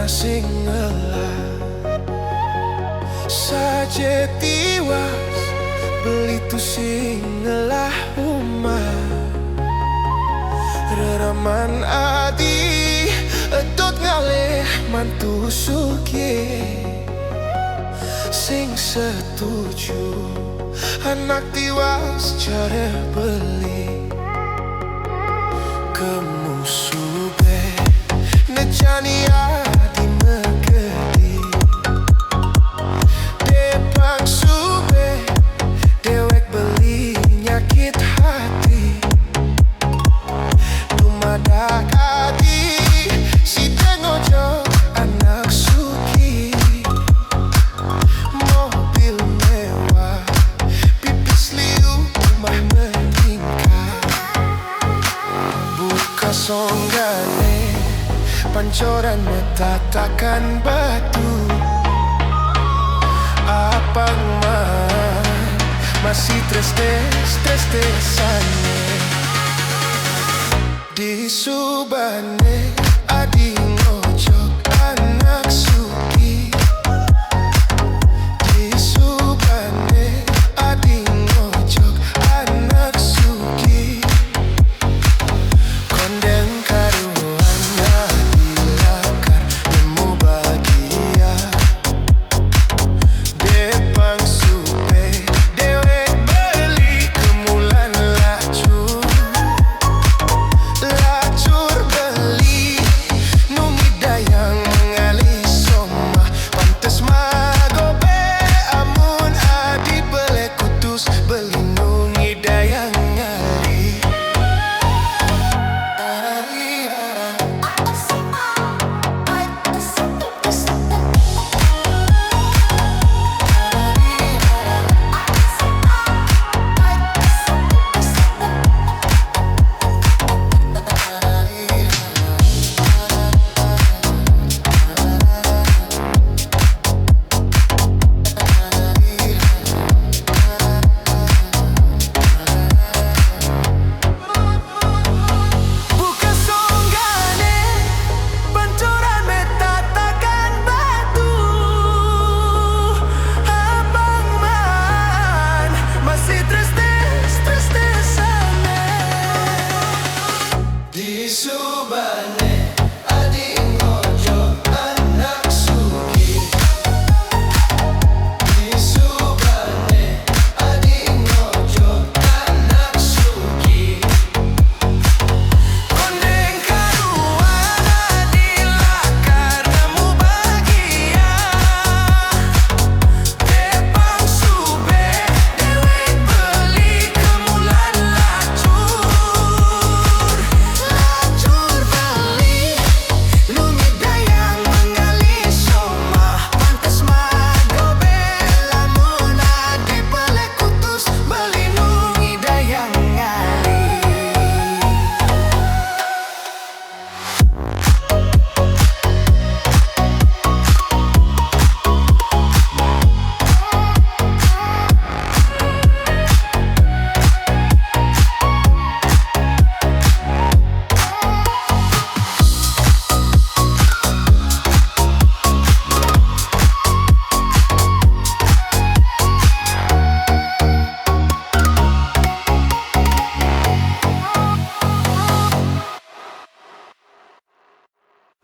sing ngelah saja tiwas beli tu sing ngelah umah reraman adi edot ngalih mantu suki sing setuju anak tiwas cara beli kemusube nejani adi megedi depang sube dewek beli nyakit hati dumadak adi si tengojo anak suki mobil mewah pipis liu rumah meningkat buka songgane pancoran tatakan batu apang masih tres-tesannya di Subang